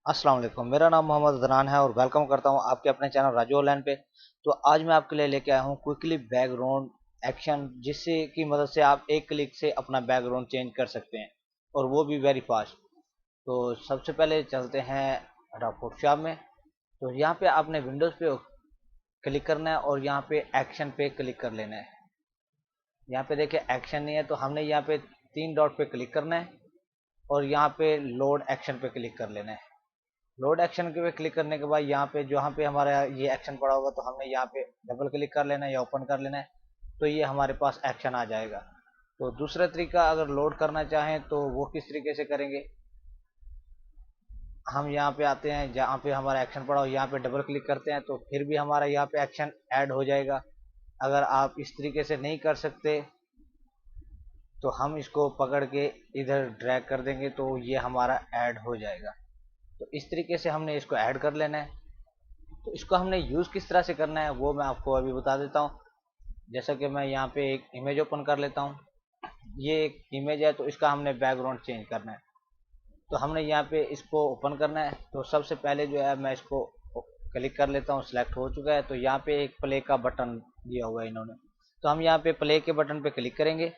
अस्सलाम वालेकुम। मेरा नाम मोहम्मद अदनान है और वेलकम करता हूं आपके अपने चैनल राजू ऑनलाइन पे। तो आज मैं आपके लिए लेके आया हूं क्विकली बैकग्राउंड एक्शन, जिससे की मदद से आप एक क्लिक से अपना बैकग्राउंड चेंज कर सकते हैं और वो भी वेरी फास्ट। तो सबसे पहले चलते हैं फोटोशॉप में। तो यहाँ पे आपने विंडोज पे क्लिक करना है और यहाँ पे एक्शन पे क्लिक कर लेना है। यहाँ पे देखिए एक्शन नहीं है, तो हमने यहाँ पे तीन डॉट पे क्लिक करना है और यहाँ पे लोड एक्शन पे क्लिक कर लेना है। लोड एक्शन के पे क्लिक करने के बाद यहाँ पे जहाँ पे हमारा ये एक्शन पड़ा होगा तो हमने यहाँ पे डबल क्लिक कर लेना है या ओपन कर लेना है, तो ये हमारे पास एक्शन आ जाएगा। तो दूसरा तरीका अगर लोड करना चाहें तो वो किस तरीके से करेंगे, हम यहाँ पे आते हैं जहाँ पे हमारा एक्शन पड़ा हो, यहाँ पे डबल क्लिक करते हैं तो फिर भी हमारा यहाँ पे एक्शन ऐड हो जाएगा। अगर आप इस तरीके से नहीं कर सकते तो हम इसको पकड़ के इधर ड्रैग कर देंगे तो ये हमारा ऐड हो जाएगा। तो इस तरीके से हमने इसको ऐड कर लेना है। तो इसको हमने यूज़ किस तरह से करना है वो मैं आपको अभी बता देता हूँ। जैसा कि मैं यहाँ पे एक इमेज ओपन कर लेता हूँ। ये एक इमेज है, तो इसका हमने बैकग्राउंड चेंज करना है। तो हमने यहाँ पे इसको ओपन करना है। तो सबसे पहले जो है मैं इसको क्लिक कर लेता हूँ, सिलेक्ट हो चुका है। तो यहाँ पे एक प्ले का बटन दिया हुआ है इन्होंने, तो हम यहाँ पे प्ले के बटन पे क्लिक करेंगे।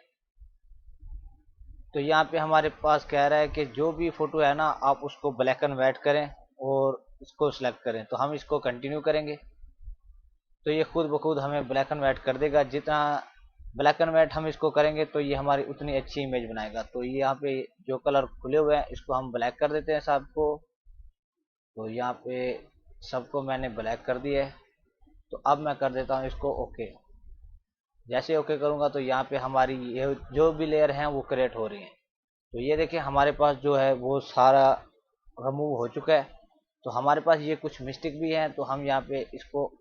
तो यहाँ पे हमारे पास कह रहा है कि जो भी फोटो है ना आप उसको ब्लैक एंड वाइट करें और इसको सिलेक्ट करें। तो हम इसको कंटिन्यू करेंगे तो ये खुद ब खुद हमें ब्लैक एंड वाइट कर देगा। जितना ब्लैक एंड वाइट हम इसको करेंगे तो ये हमारी उतनी अच्छी इमेज बनाएगा। तो ये यहाँ पे जो कलर खुले हुए हैं इसको हम ब्लैक कर देते हैं सबको। तो यहाँ पे सबको मैंने ब्लैक कर दिया है। तो अब मैं कर देता हूँ इसको ओके। जैसे ओके करूँगा तो यहाँ पे हमारी ये जो भी लेयर हैं वो क्रिएट हो रही हैं। तो ये देखिए हमारे पास जो है वो सारा रिमूव हो चुका है। तो हमारे पास ये कुछ मिस्टेक भी हैं, तो हम यहाँ पे इसको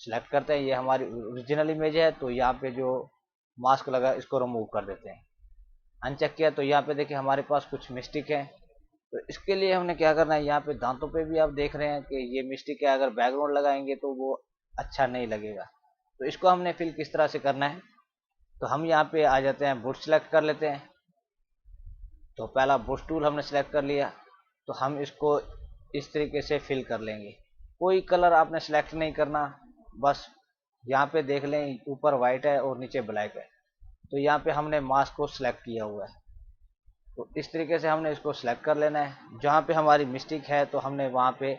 सिलेक्ट करते हैं। ये हमारी ओरिजिनल इमेज है, तो यहाँ पे जो मास्क लगा इसको रिमूव कर देते हैं। अनचेक किया तो यहाँ पे देखिए हमारे पास कुछ मिस्टेक है। तो इसके लिए हमने क्या करना है, यहाँ पे दांतों पे भी आप देख रहे हैं कि ये मिस्टेक है। अगर बैकग्राउंड लगाएंगे तो वो अच्छा नहीं लगेगा। तो इसको हमने फिल किस तरह से करना है, तो हम यहाँ पे आ जाते हैं, बुश सेलेक्ट कर लेते हैं। तो पहला बुश टूल हमने सेलेक्ट कर लिया। तो हम इसको इस तरीके से फिल कर लेंगे। कोई कलर आपने सेलेक्ट नहीं करना, बस यहाँ पे देख लें ऊपर वाइट है और नीचे ब्लैक है। तो यहाँ पे हमने मास्क को सिलेक्ट किया हुआ है। तो इस तरीके से हमने इसको सिलेक्ट कर लेना है। जहाँ पे हमारी मिस्टेक है तो हमने वहाँ पे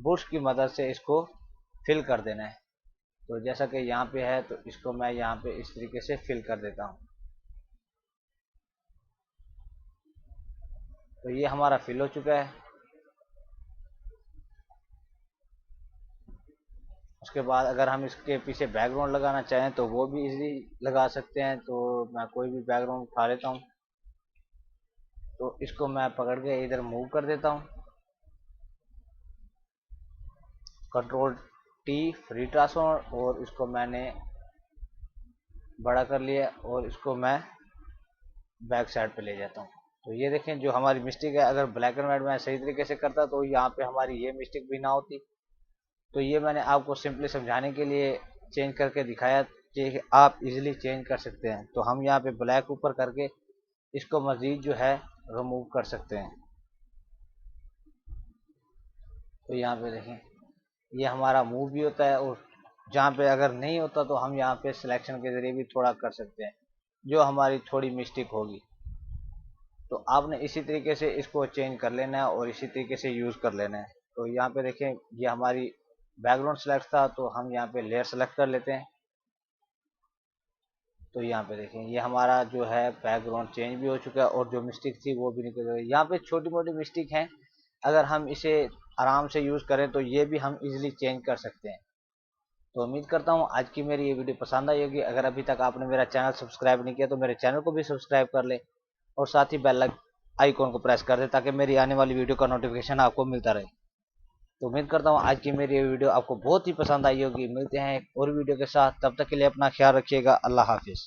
बुश की मदद से इसको फिल कर देना है। तो जैसा कि यहाँ पे है तो इसको मैं यहाँ पे इस तरीके से फिल कर देता हूँ। तो ये हमारा फिल हो चुका है। उसके बाद अगर हम इसके पीछे बैकग्राउंड लगाना चाहें तो वो भी इजीली लगा सकते हैं। तो मैं कोई भी बैकग्राउंड उठा लेता हूँ। तो इसको मैं पकड़ के इधर मूव कर देता हूँ, कंट्रोल टी फ्री ट्रांसफॉर्म, और इसको मैंने बड़ा कर लिया और इसको मैं बैक साइड पे ले जाता हूँ। तो ये देखें जो हमारी मिस्टेक है, अगर ब्लैक एंड वाइट में सही तरीके से करता तो यहाँ पे हमारी ये मिस्टेक भी ना होती। तो ये मैंने आपको सिंपली समझाने के लिए चेंज करके दिखाया कि आप इजीली चेंज कर सकते हैं। तो हम यहाँ पे ब्लैक ऊपर करके इसको मज़ीद जो है रिमूव कर सकते हैं। तो यहाँ पे देखें ये हमारा मूव भी होता है, और जहाँ पे अगर नहीं होता तो हम यहाँ पे सिलेक्शन के ज़रिए भी थोड़ा कर सकते हैं जो हमारी थोड़ी मिस्टेक होगी। तो आपने इसी तरीके से इसको चेंज कर लेना है और इसी तरीके से यूज़ कर लेना है। तो यहाँ पे देखें ये हमारी बैकग्राउंड सेलेक्ट था, तो हम यहाँ पे लेयर सेलेक्ट कर लेते हैं। तो यहाँ पे देखें ये हमारा जो है बैकग्राउंड चेंज भी हो चुका है और जो मिस्टेक थी वो भी निकल गई। यहाँ पे छोटी मोटी मिस्टेक हैं, अगर हम इसे आराम से यूज़ करें तो ये भी हम इजीली चेंज कर सकते हैं। तो उम्मीद करता हूँ आज की मेरी ये वीडियो पसंद आई होगी। अगर अभी तक आपने मेरा चैनल सब्सक्राइब नहीं किया तो मेरे चैनल को भी सब्सक्राइब कर ले और साथ ही बेल आइकॉन को प्रेस कर दे ताकि मेरी आने वाली वीडियो का नोटिफिकेशन आपको मिलता रहे। तो उम्मीद करता हूँ आज की मेरी ये वीडियो आपको बहुत ही पसंद आई होगी। मिलते हैं एक और वीडियो के साथ, तब तक के लिए अपना ख्याल रखिएगा। अल्लाह हाफिज़।